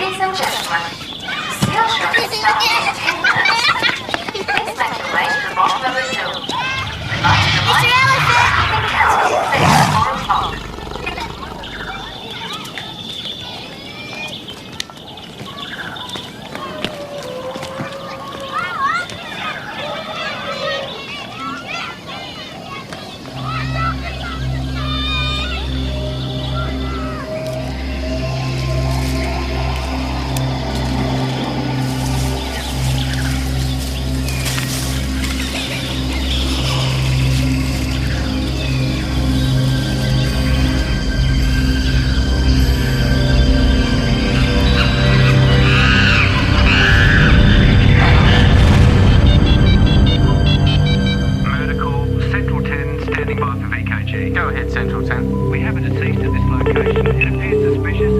Ladies and gentlemen, seal show will start in 10 minutes. Please make your way to the bottom of the hill. We'd like to remind you that you can cancel your ticket at 4 o'clock. Go ahead, Central 10. We have a deceased at this location. It appears suspicious.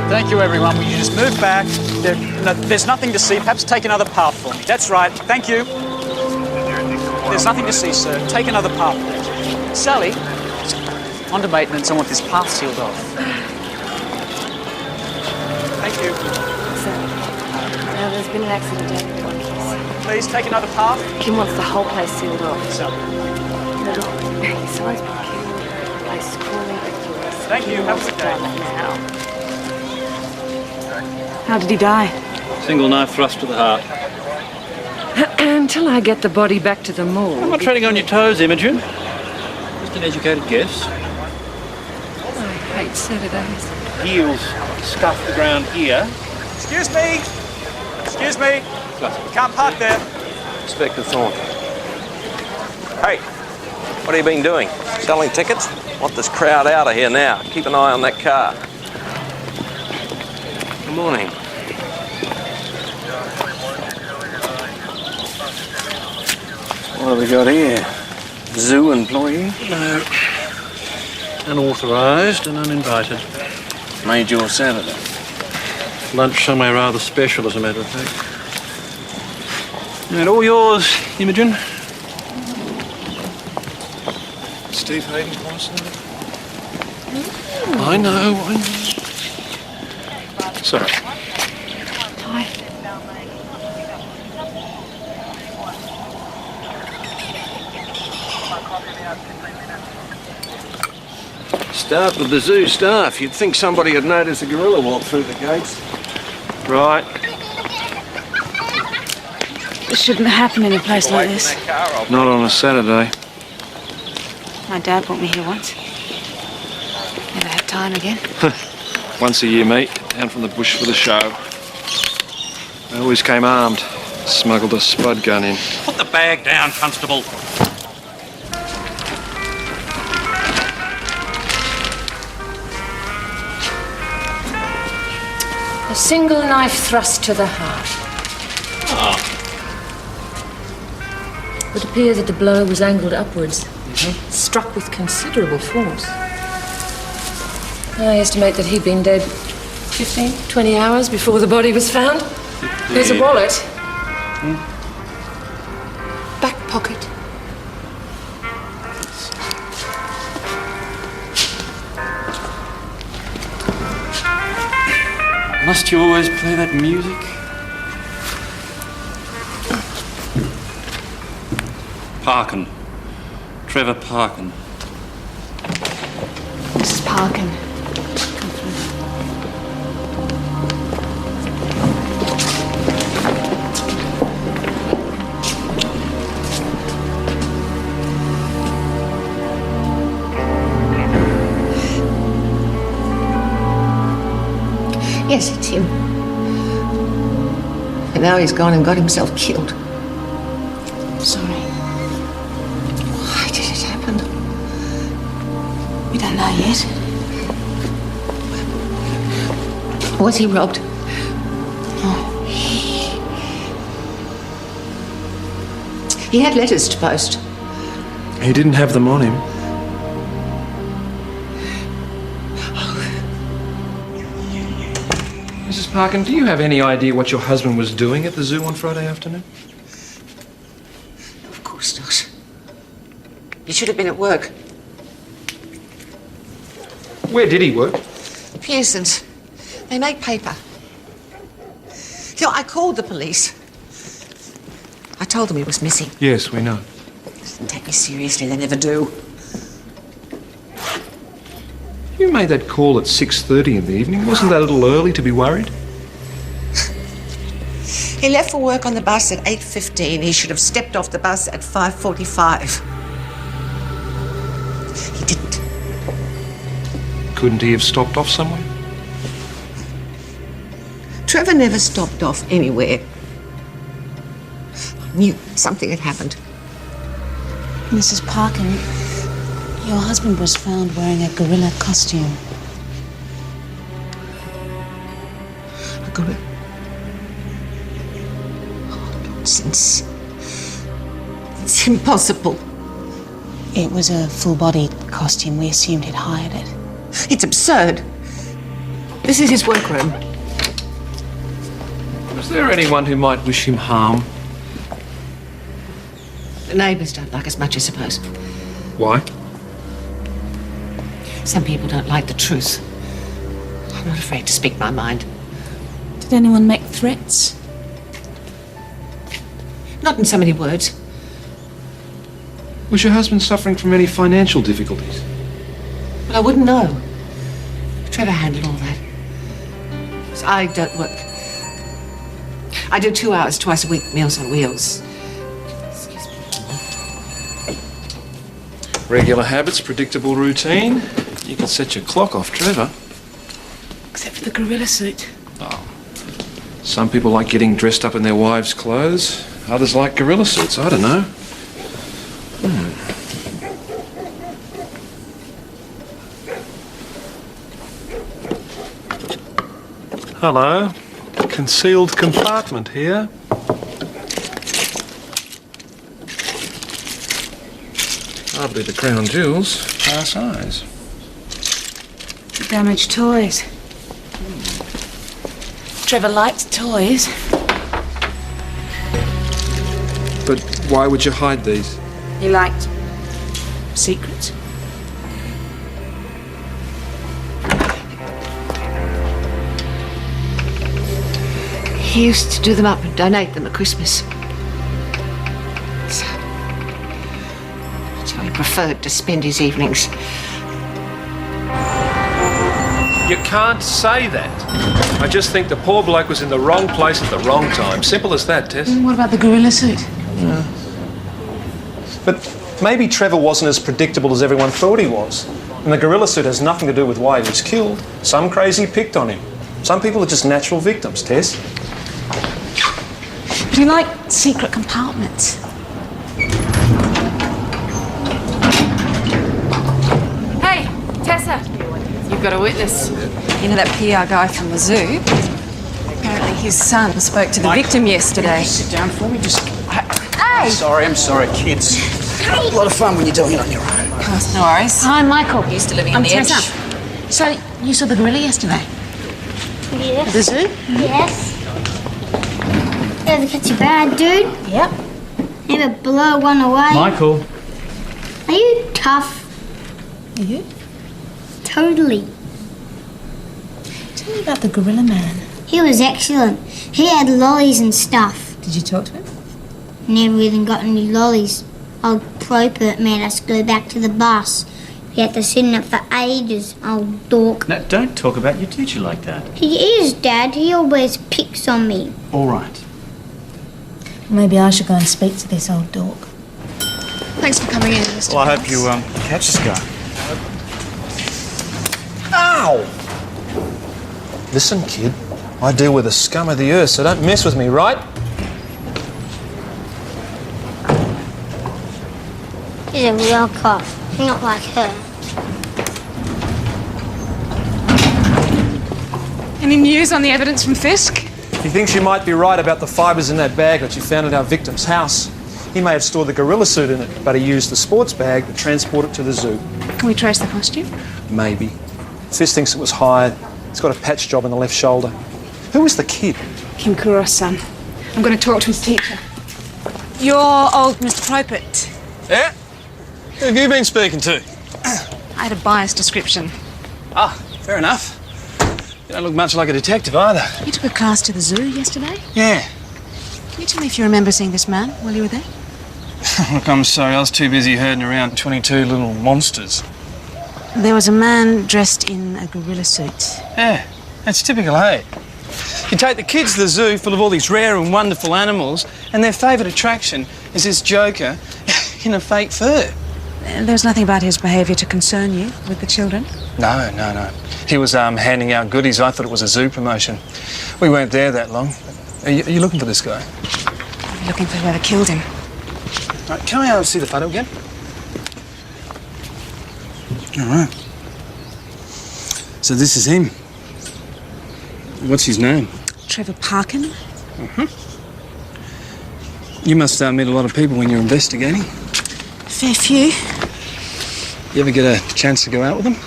Thank you, everyone. Will you just move back? There's nothing to see. Perhaps take another path for me. That's right. Thank you. There's nothing to see, sir. Take another path. Sally, on to maintenance. I want this path sealed off. Thank you. Sir, there's been an accident down in one place. Please take another path. Kim wants the whole place sealed off. Sally. No, someone's been killed. The place is crawling with yours. Thank you. Have a good day. Now. How did he die? Single knife thrust to the heart. Until I get the body back to the morgue. I'm not treading on your toes, Imogen. Just an educated guess. I hate Saturdays. Heels scuffed the ground here. Excuse me. Excuse me. Can't park there. Inspector Thorne. Hey, what have you been doing? Selling tickets? Want this crowd out of here now. Keep an eye on that car. Good morning. What have we got here? Zoo employee? No. Unauthorised and uninvited. Made your Saturday. Lunch somewhere rather special, as a matter of fact. And all yours, Imogen. Steve Hayden, Parson. I know. Sorry. Hi. Start with the zoo staff. You'd think somebody had noticed a gorilla walk through the gates. Right. This shouldn't happen in a place like this. Not on a Saturday. My dad brought me here once. Never had time again. Once a year, mate. Down from the bush for the show. I always came armed. Smuggled a spud gun in. Put the bag down, Constable. A single knife thrust to the heart. It would appear that the blow was angled upwards, struck with considerable force. I estimate that he'd been dead 15, 20 hours before the body was found. There's a wallet. Back pocket. Must you always play that music? Parkin. Trevor Parkin. Mrs. Parkin. Yes, it's him. And now he's gone and got himself killed. Sorry. Why did it happen? We don't know yet. Was he robbed? No. He had letters to post. He didn't have them on him. Mrs. Parkin, do you have any idea what your husband was doing at the zoo on Friday afternoon? Of course not. He should have been at work. Where did he work? Pearson's. They make paper. You know, I called the police. I told them he was missing. Yes, we know. Didn't take me seriously, they never do. You made that call at 6:30 in the evening. Wasn't that a little early to be worried? He left for work on the bus at 8:15. He should have stepped off the bus at 5:45. He didn't. Couldn't he have stopped off somewhere? Trevor never stopped off anywhere. I knew something had happened. Mrs. Parkin, your husband was found wearing a gorilla costume. A gorilla? Oh, nonsense. It's impossible. It was a full-body costume. We assumed he'd hired it. It's absurd. This is his workroom. Was there anyone who might wish him harm? The neighbours don't like us much, I suppose. Why? Some people don't like the truth. I'm not afraid to speak my mind. Did anyone make threats? Not in so many words. Was your husband suffering from any financial difficulties? But I wouldn't know. Trevor handled all that. So I don't work. I do 2 hours twice a week, Meals on Wheels. Excuse me. Regular habits, predictable routine. You can set your clock off, Trevor. Except for the gorilla suit. Some people like getting dressed up in their wives' clothes. Others like gorilla suits. I don't know. Hello. Concealed compartment here. Hardly the crown jewels. Our size. Damaged toys. Trevor liked toys. But why would you hide these? He liked secrets. He used to do them up and donate them at Christmas. So he preferred to spend his evenings. You can't say that. I just think the poor bloke was in the wrong place at the wrong time. Simple as that, Tess. What about the gorilla suit? But maybe Trevor wasn't as predictable as everyone thought he was. And the gorilla suit has nothing to do with why he was killed. Some crazy picked on him. Some people are just natural victims, Tess. But he liked secret compartments. Hey, Tessa, you've got a witness. You know that PR guy from the zoo? Apparently his son spoke to the victim yesterday. Sit down for me, just... Hey! I'm sorry, kids. A lot of fun when you're doing it on your own. No worries. Hi, Michael. Used to living on I'm the Tessa. edge. So, you saw the gorilla yesterday? Yes. At the zoo? Yes. Ever catch a bad dude? Yep. Never blow one away? Michael. Are you tough? Are you? Totally. Tell me about the gorilla man. He was excellent. He had lollies and stuff. Did you talk to him? Never even got any lollies. Old Propert made us go back to the bus. We had to sit in it for ages, old dork. Now, don't talk about your teacher like that. He is, Dad. He always picks on me. All right. Maybe I should go and speak to this old dork. Thanks for coming in, Mr. Well, I hope Ross. you catch this guy. Ow! Listen, kid, I deal with the scum of the earth, so don't mess with me, right? She's a real cop, not like her. Any news on the evidence from Fisk? He thinks you might be right about the fibres in that bag that you found at our victim's house. He may have stored the gorilla suit in it, but he used the sports bag to transport it to the zoo. Can we trace the costume? Maybe. Fisk thinks it was hired. He's got a patch job on the left shoulder. Who is the kid? Kim Kuros' son. I'm going to talk to his teacher. You're old Mr. Propert. Yeah? Who have you been speaking to? I had a biased description. Ah, fair enough. You don't look much like a detective either. You took a class to the zoo yesterday? Yeah. Can you tell me if you remember seeing this man while you were there? Look, I'm sorry. I was too busy herding around 22 little monsters. There was a man dressed in a gorilla suit. Yeah, that's typical, hey? You take the kids to the zoo full of all these rare and wonderful animals, and their favourite attraction is this joker in a fake fur. There was nothing about his behaviour to concern you with the children? No. He was handing out goodies. I thought it was a zoo promotion. We weren't there that long. Are you looking for this guy? I'm looking for whoever killed him. Right, can I see the photo again? All right. So this is him. What's his name? Trevor Parkin. You must meet a lot of people when you're investigating. Fair few. You ever get a chance to go out with them?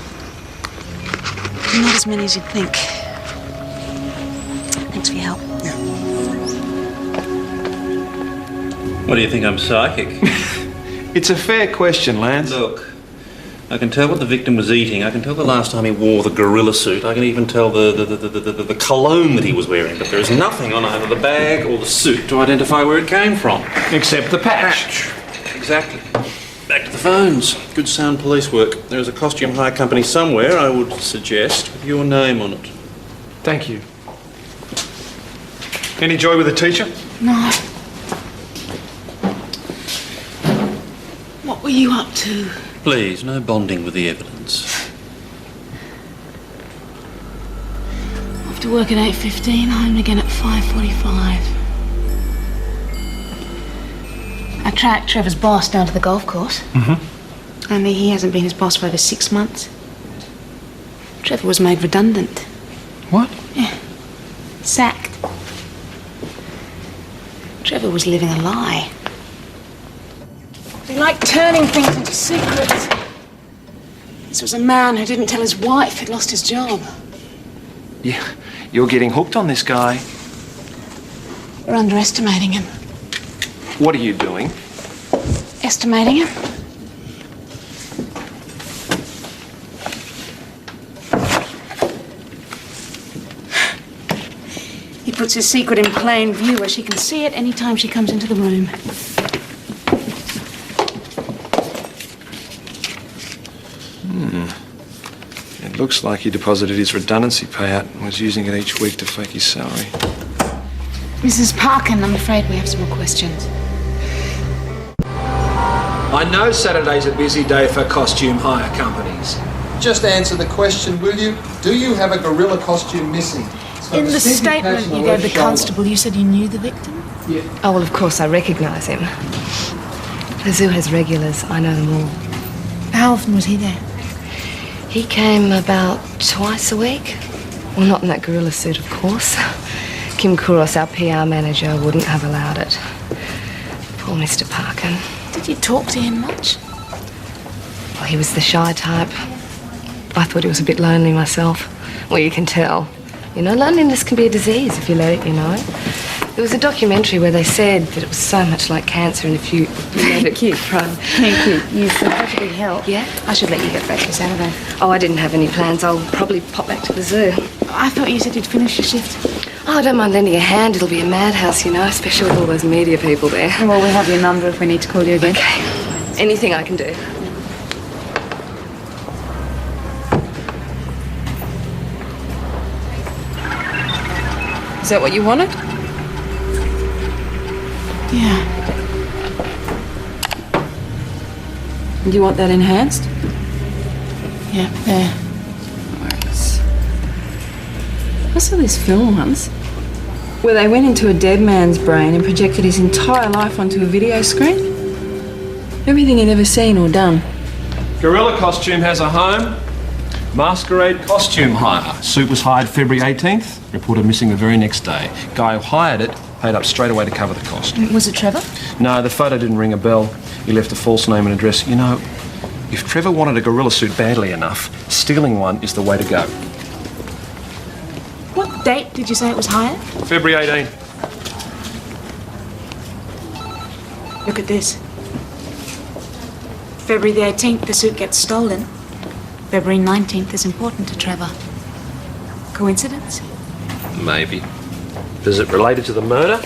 Not as many as you'd think. Thanks for your help. What do you think, I'm psychic? It's a fair question, Lance. Look, I can tell what the victim was eating. I can tell the last time he wore the gorilla suit. I can even tell the cologne that he was wearing. But there is nothing on either the bag or the suit to identify where it came from. Except the patch. Exactly. Back to the phones. Good sound police work. There is a costume hire company somewhere, I would suggest, with your name on it. Thank you. Any joy with the teacher? No. What were you up to? Please, no bonding with the evidence. Off to work at 8:15, home again at 5:45. I tracked Trevor's boss down to the golf course. Only he hasn't been his boss for over 6 months. Trevor was made redundant. What? Yeah. Sacked. Trevor was living a lie. He liked turning things into secrets. This was a man who didn't tell his wife he'd lost his job. Yeah, you're getting hooked on this guy. We're underestimating him. What are you doing? Estimating him. He puts his secret in plain view where she can see it any time she comes into the room. It looks like he deposited his redundancy payout and was using it each week to fake his salary. Mrs. Parkin, I'm afraid we have some more questions. I know Saturday's a busy day for costume hire companies. Just answer the question, will you? Do you have a gorilla costume missing? In the statement you gave the constable, you said you knew the victim? Yeah. Oh, well, of course, I recognise him. The zoo has regulars. I know them all. How often was he there? He came about twice a week. Well, not in that gorilla suit, of course. Kim Kuros, our PR manager, wouldn't have allowed it. Poor Mr. Parkin. Did you talk to him much? Well, he was the shy type. I thought he was a bit lonely myself. Well, you can tell. You know, loneliness can be a disease if you let it, you know. There was a documentary where they said that it was so much like cancer, and if you let it keep prone. Thank you. You've been such a big help. Yeah? I should let you get back to Saturday. Oh, I didn't have any plans. I'll probably pop back to the zoo. I thought you said you'd finish your shift. Oh, I don't mind lending a hand. It'll be a madhouse, you know, especially with all those media people there. Well, we'll have your number if we need to call you again. Okay. Anything I can do. Is that what you wanted? Yeah. Do you want that enhanced? Yeah, there. I saw this film once where they went into a dead man's brain and projected his entire life onto a video screen. Everything he'd ever seen or done. Gorilla costume has a home. Masquerade costume hire. Suit was hired February 18th. Reported missing the very next day. Guy who hired it paid up straight away to cover the cost. Was it Trevor? No, the photo didn't ring a bell. He left a false name and address. You know, if Trevor wanted a gorilla suit badly enough, stealing one is the way to go. What date did you say it was hired? February 18th. Look at this. February the 18th, the suit gets stolen. February 19th is important to Trevor. Coincidence? Maybe. Is it related to the murder?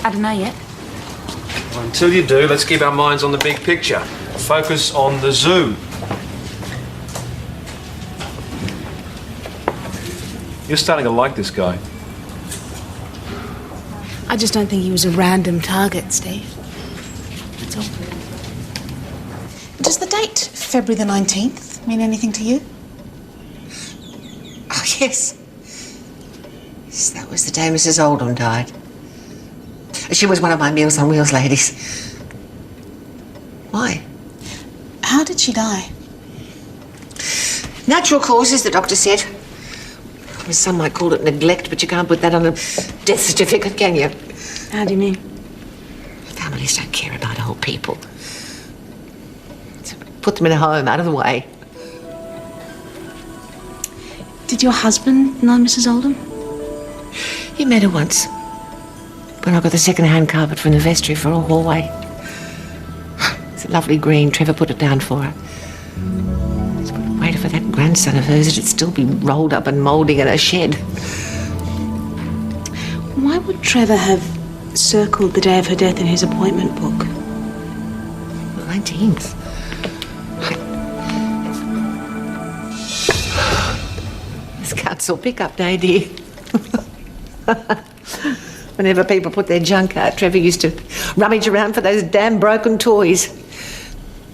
I don't know yet. Well, until you do, let's keep our minds on the big picture. Focus on the zoo. You're starting to like this guy. I just don't think he was a random target, Steve. That's all. Does the date, February the 19th, mean anything to you? Oh, yes. Yes, that was the day Mrs. Oldham died. She was one of my Meals on Wheels ladies. Why? How did she die? Natural causes, the doctor said. Some might call it neglect, but you can't put that on a death certificate, can you? How do you mean? Families don't care about old people. So put them in a home, out of the way. Did your husband know Mrs. Oldham? He met her once. When I got the second-hand carpet from the vestry for a hallway. It's a lovely green. Trevor put it down for her. So I waited for that grandson of hers. It'd still be rolled up and moulding in her shed. Why would Trevor have circled the day of her death in his appointment book? The 19th. It's council pickup day, dear. Whenever people put their junk out, Trevor used to rummage around for those damn broken toys.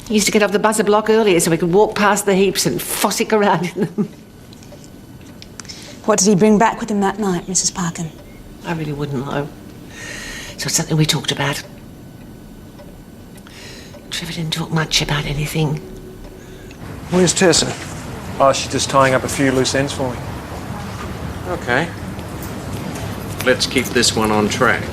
He used to get off the buzzer block earlier so we could walk past the heaps and fossick around in them. What did he bring back with him that night, Mrs. Parkin? I really wouldn't know. So it's something we talked about. Trevor didn't talk much about anything. Where's Tessa? Oh, she's just tying up a few loose ends for me. Okay. Let's keep this one on track.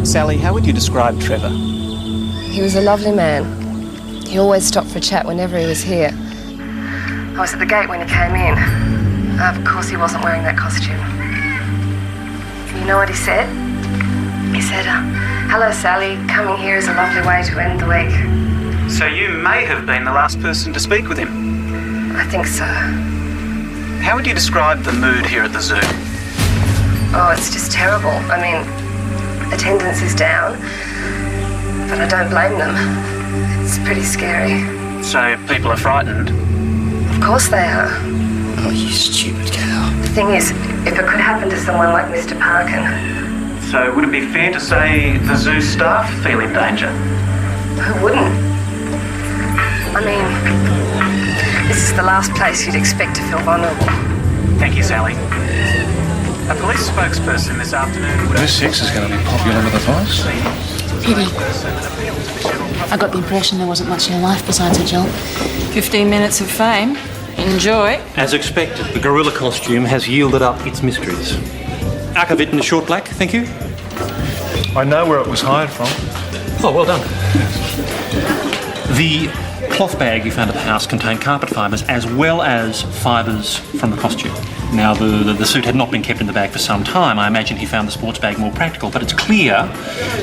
Sally, how would you describe Trevor? He was a lovely man. He always stopped for a chat whenever he was here. I was at the gate when he came in. Of course, he wasn't wearing that costume. You know what he said? He said, "Hello, Sally. Coming here is a lovely way to end the week." So you may have been the last person to speak with him. I think so. How would you describe the mood here at the zoo? Oh, it's just terrible. I mean, attendance is down, but I don't blame them. It's pretty scary. So people are frightened? Of course they are. Oh, you stupid cow. The thing is, if it could happen to someone like Mr. Parkin... So would it be fair to say the zoo staff feel in danger? Who wouldn't? I mean, this is the last place you'd expect to feel vulnerable. Thank you, Sally. A police spokesperson this afternoon would... This 6 is going to be popular with the boss. Pity. I got the impression there wasn't much in her life besides her job. 15 minutes of fame. Enjoy. As expected, the gorilla costume has yielded up its mysteries. Akavit in the short black, thank you. I know where it was hired from. Oh, well done. The cloth bag you found at the house contained carpet fibres as well as fibres from the costume. Now, the suit had not been kept in the bag for some time. I imagine he found the sports bag more practical, but it's clear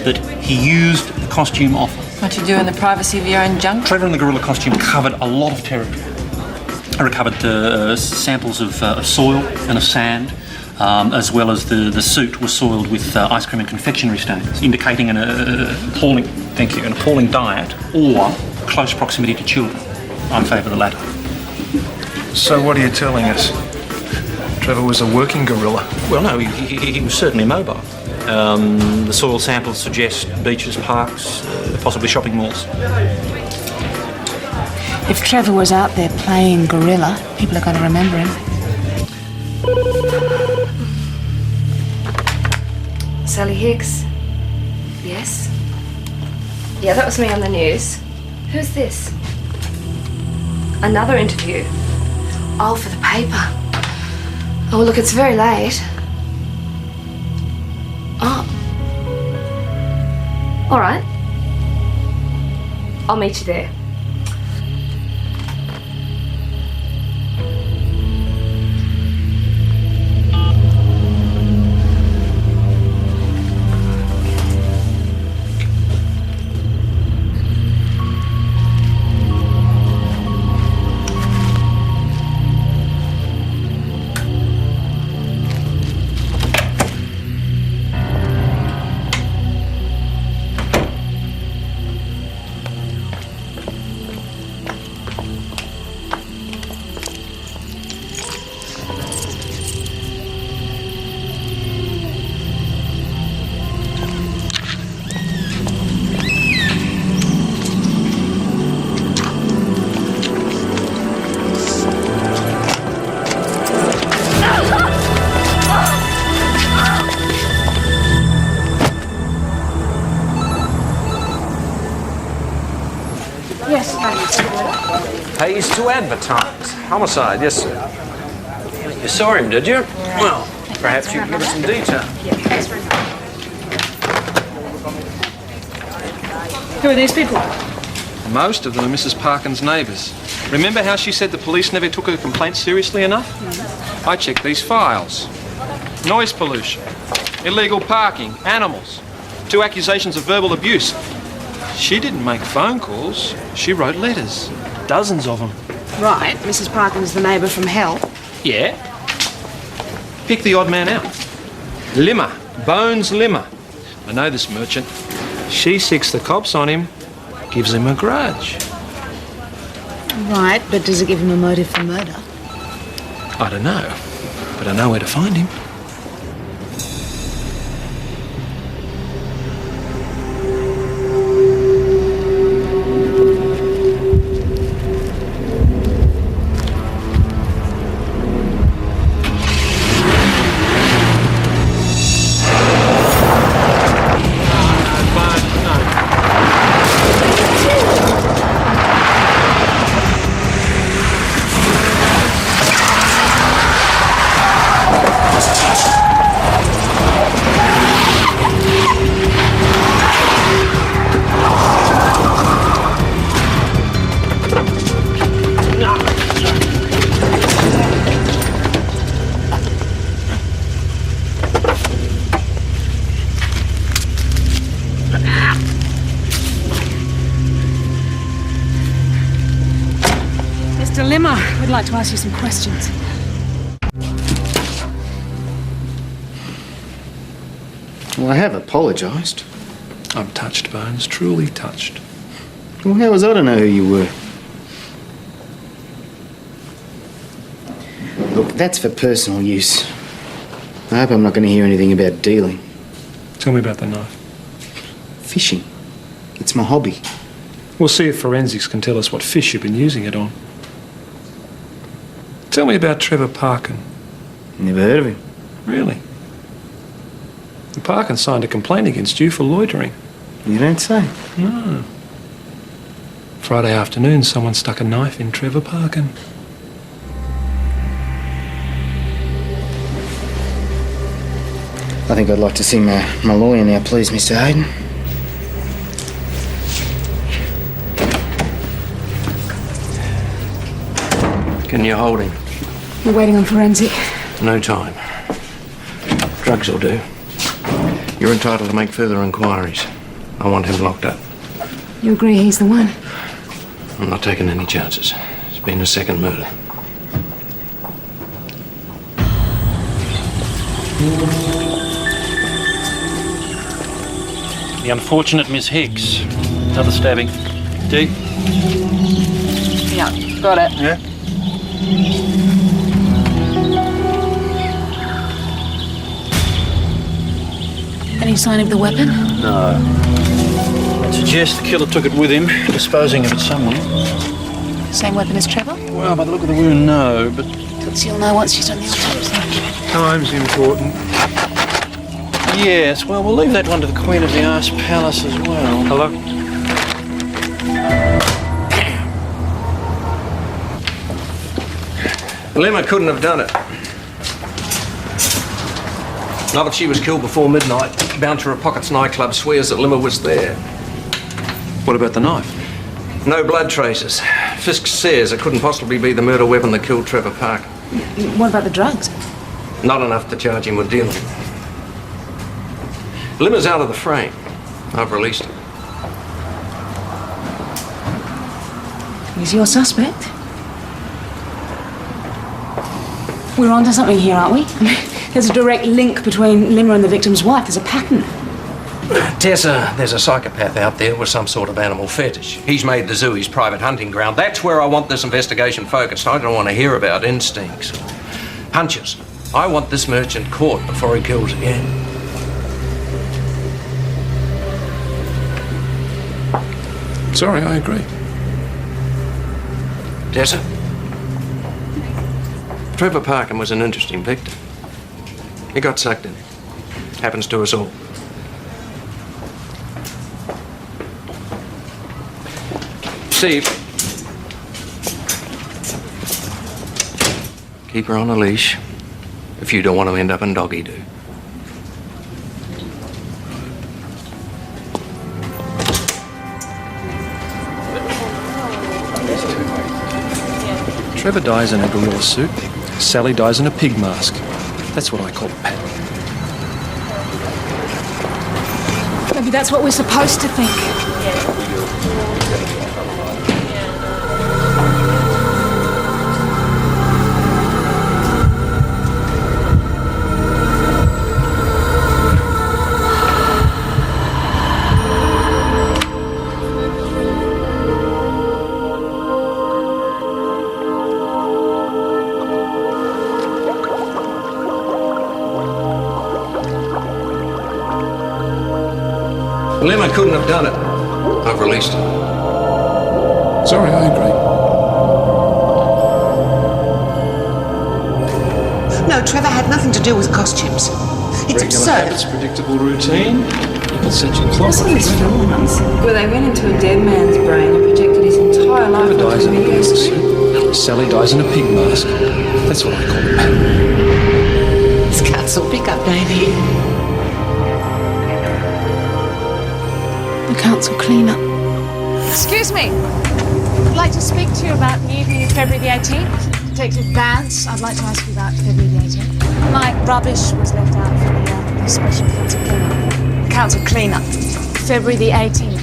that he used the costume often. What you do in the privacy of your own junk? Trevor in the gorilla costume covered a lot of territory. I recovered samples of soil and of sand, as well as the suit was soiled with ice cream and confectionery stains, indicating an appalling diet or close proximity to children. I favour the latter. So what are you telling us? Trevor was a working gorilla? Well, no, he was certainly mobile. The soil samples suggest beaches, parks, possibly shopping malls. If Trevor was out there playing gorilla, people are going to remember him. Sally Hicks. Yes? Yeah, that was me on the news. Who's this? Another interview? Oh, for the paper. Oh, look, it's very late. Oh. All right. I'll meet you there. Yes, Pays to advertise. Homicide, yes, sir. You saw him, did you? Well, perhaps you can give us some detail. Who are these people? Most of them are Mrs. Parkin's neighbours. Remember how she said the police never took her complaint seriously enough? I checked these files. Noise pollution, illegal parking, animals, 2 accusations of verbal abuse. She didn't make phone calls. She wrote letters. Dozens of them. Right, Mrs. Parkin's the neighbour from hell. Yeah. Pick the odd man out. Limmer. Bones Limmer. I know this merchant. She sicks the cops on him, gives him a grudge. Right, but does it give him a motive for murder? I don't know, but I know where to find him. Mr. Limmer, we'd like to ask you some questions. Well, I have apologised. I'm touched, Bones. Truly touched. Well, how was I to know who you were? Look, that's for personal use. I hope I'm not going to hear anything about dealing. Tell me about the knife. Fishing. It's my hobby. We'll see if forensics can tell us what fish you've been using it on. Tell me about Trevor Parkin. Never heard of him. Really? The Parkin signed a complaint against you for loitering. You don't say? No. Friday afternoon, someone stuck a knife in Trevor Parkin. I think I'd like to see my lawyer now, please, Mr. Hayden. Can you hold him? We're waiting on forensic. No time. Drugs will do. You're entitled to make further inquiries. I want him locked up. You agree he's the one? I'm not taking any chances. It's been a second murder. The unfortunate Miss Hicks. Another stabbing. Deep. Yeah, got it. Yeah? Any sign of the weapon? No. I'd suggest the killer took it with him, disposing of it somewhere. Same weapon as Trevor? Well, by the look of the wound, no, but... You'll know once she's on the autopsy. Time's important. Yes, well, we'll leave that one to the Queen of the Ice Palace as well. Hello? Lemma couldn't have done it. Not if she was killed before midnight. Bouncer of Pockets nightclub swears that Lemma was there. What about the knife? No blood traces. Fisk says it couldn't possibly be the murder weapon that killed Trevor Parker. What about the drugs? Not enough to charge him with dealing. Lemma's out of the frame. I've released him. He's your suspect. We're onto something here, aren't we? I mean, there's a direct link between Lemma and the victim's wife. There's a pattern. Tessa, there's a psychopath out there with some sort of animal fetish. He's made the zoo his private hunting ground. That's where I want this investigation focused. I don't want to hear about instincts or hunches. I want this merchant caught before he kills again. Sorry, I agree. Tessa? Trevor Parkin was an interesting victim. He got sucked in. Happens to us all. Steve. Keep her on a leash if you don't want to end up in doggy-doo. Trevor dies in a gorilla suit. Sally dies in a pig mask. That's what I call a pattern. Maybe that's what we're supposed to think. Lemma couldn't have done it. I've released him. Sorry, I agree. No, Trevor had nothing to do with costumes. It's Regular absurd. habits, predictable routine. You can set your clock. Listen to these films where they went into a dead man's brain and projected his entire life Trevor dies onto in a a video gorilla screen. suit. Sally dies in a pig mask. That's what I call a pattern. It's council pickup day there. The council clean-up. Excuse me. I'd like to speak to you about the evening of February the 18th. Detective Vance, I'd like to ask you about February the 18th. My rubbish was left out for the special council clean-up. Council clean-up. February the 18th.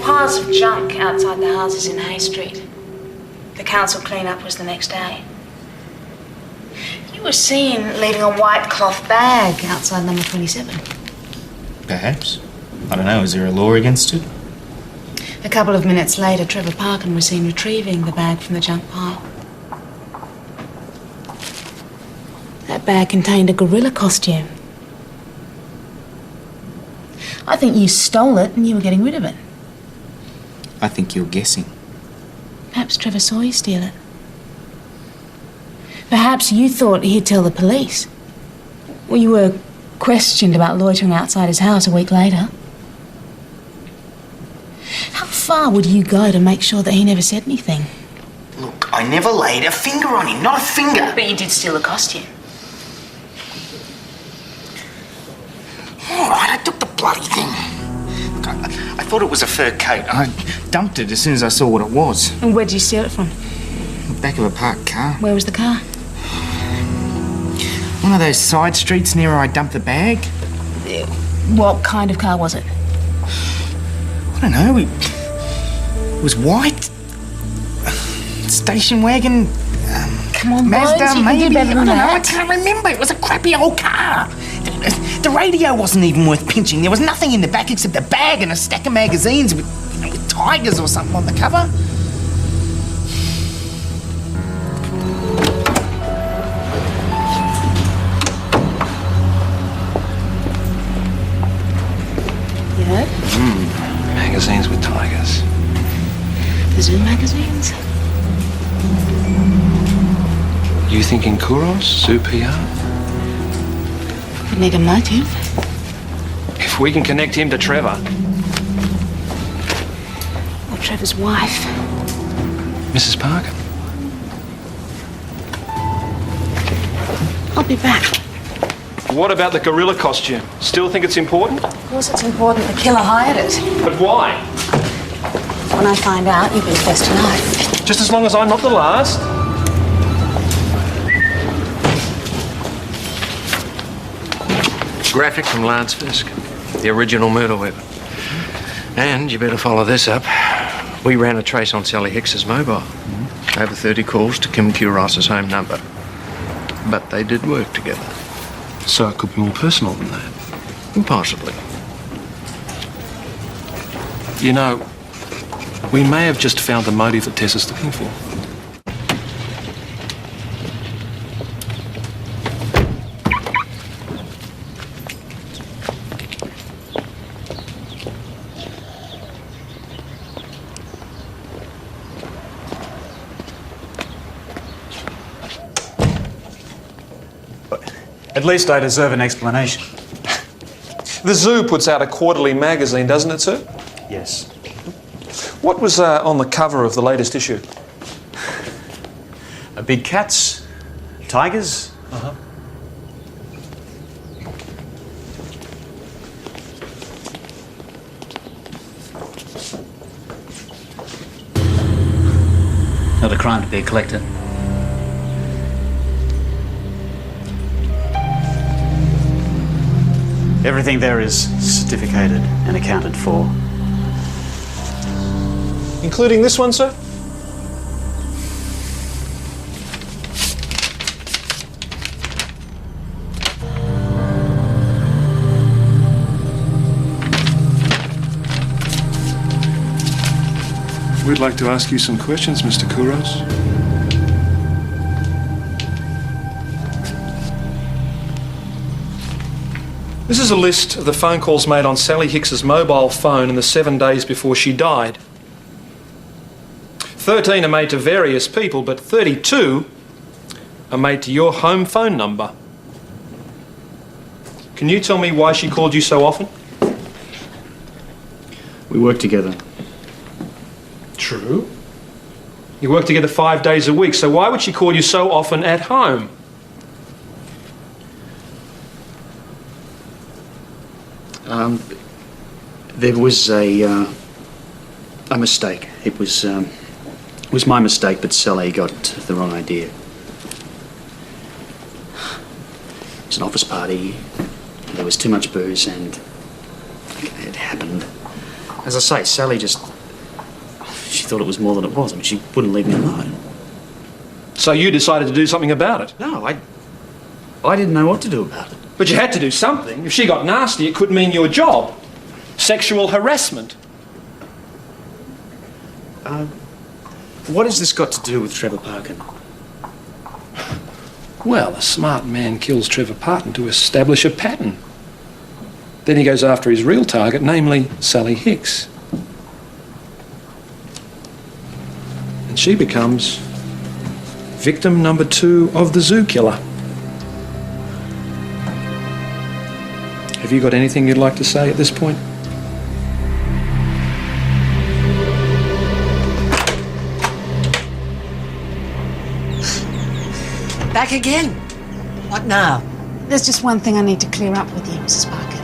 Piles of junk outside the houses in Hay Street. The council clean-up was the next day. You were seen leaving a white cloth bag outside number 27. Perhaps. I don't know, is there a law against it? A couple of minutes later, Trevor Parkin was seen retrieving the bag from the junk pile. That bag contained a gorilla costume. I think you stole it and you were getting rid of it. I think you're guessing. Perhaps Trevor saw you steal it. Perhaps you thought he'd tell the police. Well, you were questioned about loitering outside his house a week later. How far would you go to make sure that he never said anything? Look, I never laid a finger on him, not a finger. But you did steal the costume. All right, I took the bloody thing. Look, I thought it was a fur coat. I dumped it as soon as I saw what it was. And where did you steal it from? The back of a parked car. Where was the car? One of those side streets near where I dumped the bag. What kind of car was it? I don't know. It was white. Station wagon. Come on, Mazda, Bones, you can maybe. do better I than don't know. I that. can't remember. It was a crappy old car. The radio wasn't even worth pinching. There was nothing in the back except a bag and a stack of magazines with tigers or something on the cover. magazines with tigers. The zoo magazines? You thinking Kouros, Zoo PR? We need a motive. If we can connect him to Trevor. Or Trevor's wife. Mrs. Parker. I'll be back. What about the gorilla costume? Still think it's important? Of course it's important. The killer hired it. But why? When I find out, you'll be the first to know. Just as long as I'm not the last. Graphic from Lance Fisk, the original murder weapon. And you better follow this up. We ran a trace on Sally Hicks's mobile. Over 30 calls to Kim Kuros's home number. But they did work together. So it could be more personal than that. Possibly. You know, we may have just found the motive that Tessa's looking for. At least I deserve an explanation. The zoo puts out a quarterly magazine, doesn't it, sir? Yes. What was on the cover of the latest issue? Big cats, tigers. Not a crime to be a collector. Everything there is certificated and accounted for. Including this one, sir? We'd like to ask you some questions, Mr. Kouros. This is a list of the phone calls made on Sally Hicks's mobile phone in the 7 days before she died. 13 are made to various people, but 32 are made to your home phone number. Can you tell me why she called you so often? We work together. True. You work together 5 days a week, so why would she call you so often at home? There was a mistake. It was my mistake, but Sally got the wrong idea. It was an office party. There was too much booze, and it happened. As I say, Sally she thought it was more than it was. I mean, she wouldn't leave me alone. So you decided to do something about it? No, I didn't know what to do about it. But you had to do something. If she got nasty, it could mean your job. Sexual harassment. What has this got to do with Trevor Parkin? Well, a smart man kills Trevor Parton to establish a pattern. Then he goes after his real target, namely Sally Hicks. And she becomes victim number 2 of the zoo killer. Have you got anything you'd like to say at this point? Back again? What now? There's just one thing I need to clear up with you, Mrs. Parker.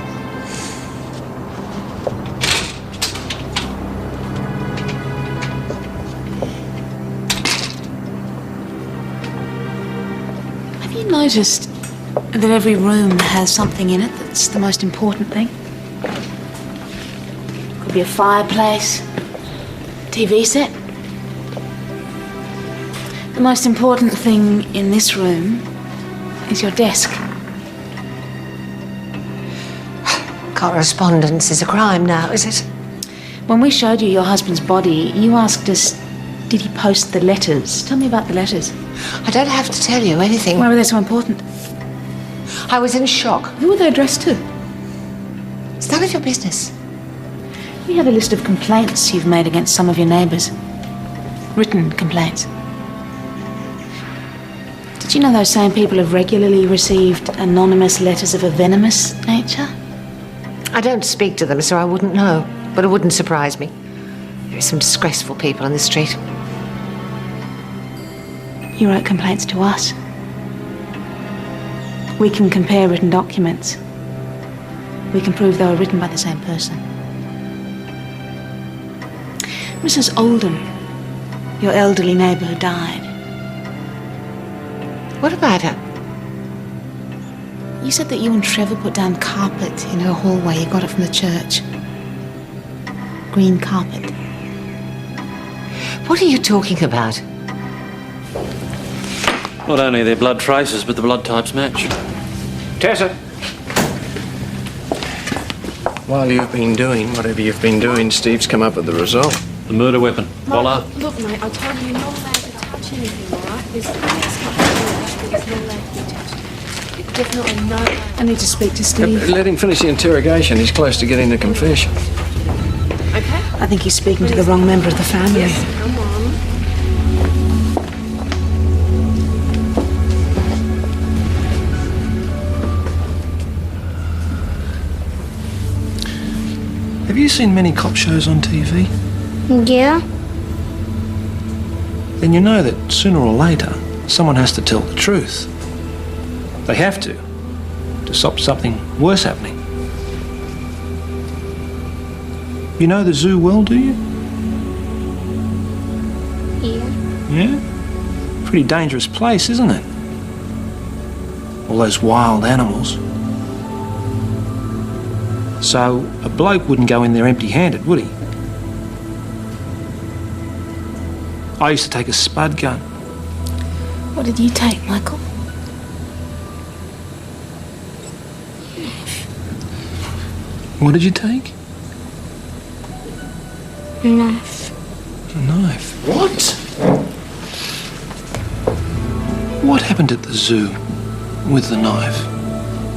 Have you noticed that every room has something in it that's the most important thing? Could be a fireplace, TV set. The most important thing in this room is your desk. Correspondence is a crime now, is it? When we showed you your husband's body, you asked us, did he post the letters? Tell me about the letters. I don't have to tell you anything. Why were they so important? I was in shock. Who were they addressed to? It's none of your business. We have a list of complaints you've made against some of your neighbours. Written complaints. Did you know those same people have regularly received anonymous letters of a venomous nature? I don't speak to them, so I wouldn't know. But it wouldn't surprise me. There are some disgraceful people on this street. You wrote complaints to us. We can compare written documents. We can prove they were written by the same person. Mrs. Oldham, your elderly neighbour who died. What about her? You said that you and Trevor put down carpet in her hallway. You got it from the church. Green carpet. What are you talking about? Not only are there blood traces, but the blood types match. Tessa! While you've been doing whatever you've been doing, Steve's come up with the result. The murder weapon. Voila. Look, mate, I told you you're not allowed to touch anything, all right? There's plenty of stuff in the that's not allowed to be touched. Definitely no. I need to speak to Steve. Let him finish the interrogation. He's close to getting the confession. Okay? I think he's speaking to the wrong member of the family. Yes, come on. Have you seen many cop shows on TV? Yeah? Then you know that sooner or later, someone has to tell the truth. They have to stop something worse happening. You know the zoo well, do you? Yeah. Yeah? Pretty dangerous place, isn't it? All those wild animals. So a bloke wouldn't go in there empty-handed, would he? I used to take a spud gun. What did you take, Michael? What did you take? A knife. A knife. What? What happened at the zoo with the knife?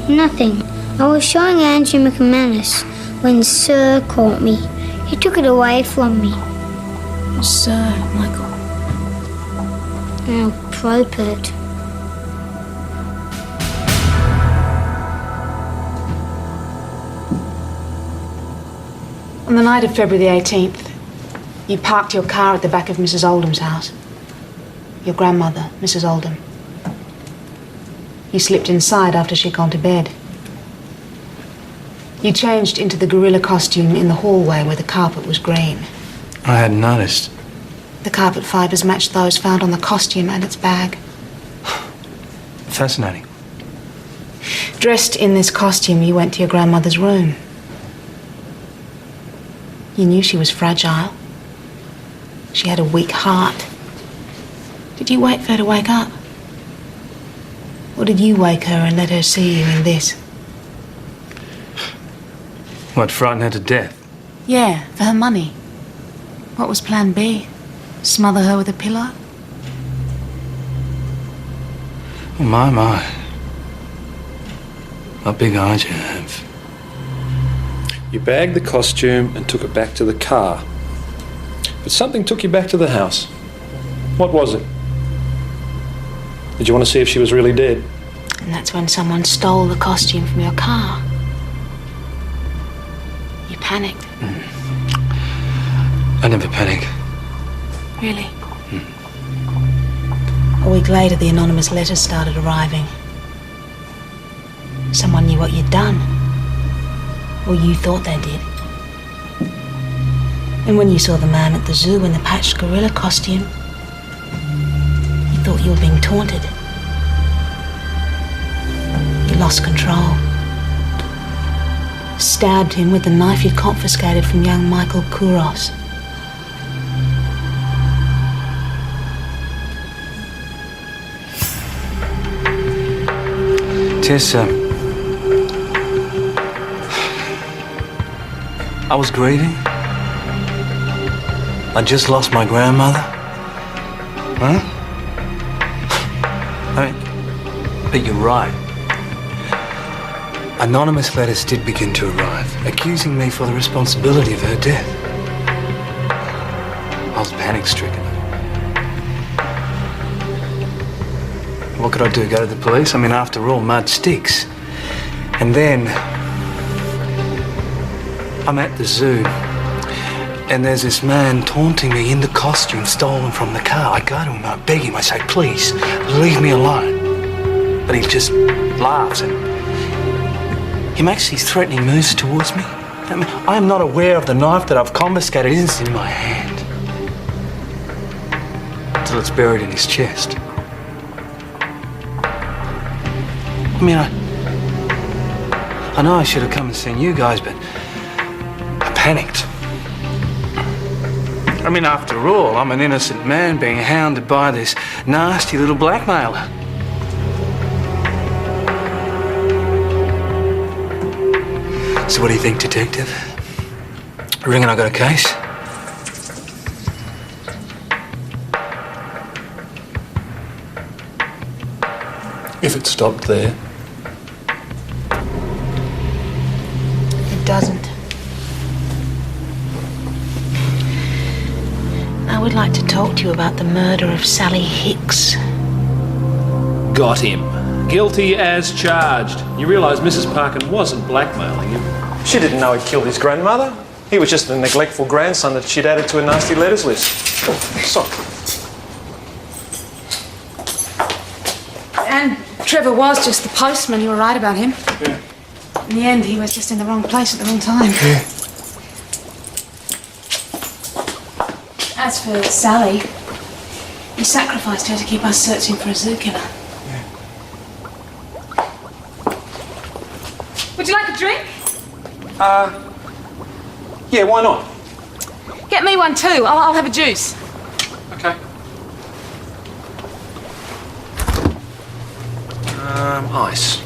Nothing. I was showing Andrew McManus when Sir caught me. He took it away from me. Sir, Michael. Oh, Propert. On the night of February the 18th, you parked your car at the back of Mrs. Oldham's house. Your grandmother, Mrs. Oldham. You slipped inside after she'd gone to bed. You changed into the gorilla costume in the hallway where the carpet was green. I hadn't noticed. The carpet fibres matched those found on the costume and its bag. Fascinating. Dressed in this costume, you went to your grandmother's room. You knew she was fragile. She had a weak heart. Did you wait for her to wake up? Or did you wake her and let her see you in this? What, frighten her to death? Yeah, for her money. What was plan B? Smother her with a pillow? Oh, my. What big eyes you have. You bagged the costume and took it back to the car. But something took you back to the house. What was it? Did you want to see if she was really dead? And that's when someone stole the costume from your car. You panicked. I never panic. Really? A week later, the anonymous letters started arriving. Someone knew what you'd done. Or you thought they did. And when you saw the man at the zoo in the patched gorilla costume, you thought you were being taunted. You lost control. Stabbed him with the knife you'd confiscated from young Michael Kouros. Tess, I was grieving. I just lost my grandmother. Huh? I mean, but you're right. Anonymous letters did begin to arrive, accusing me for the responsibility of her death. I was panic-stricken. What could I do? Go to the police? I mean, after all, mud sticks. And then I'm at the zoo, and there's this man taunting me in the costume stolen from the car. I go to him, I beg him, I say, please, leave me alone. But he just laughs and he makes these threatening moves towards me. I mean, I am not aware of the knife that I've confiscated isn't in my hand until it's buried in his chest. I mean, I know I should have come and seen you guys, but I panicked. I mean, after all, I'm an innocent man being hounded by this nasty little blackmailer. So what do you think, Detective? I reckon I got a case? If it stopped there. It doesn't. I would like to talk to you about the murder of Sally Hicks. Got him. Guilty as charged. You realise Mrs. Parkin wasn't blackmailing him. She didn't know he'd killed his grandmother. He was just a neglectful grandson that she'd added to a nasty letters list. Sorry. And Trevor was just the postman. You were right about him. Yeah. In the end, he was just in the wrong place at the wrong time. Yeah. As for Sally, you sacrificed her to keep us searching for a zoo killer. Would you like a drink? Yeah, why not? Get me one too. I'll have a juice. Okay. Ice.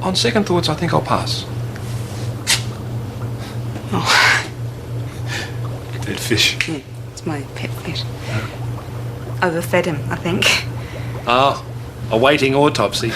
On second thoughts, I think I'll pass. Oh. Dead fish. Yeah, it's my pet fish. Overfed him, I think. Ah, awaiting autopsy.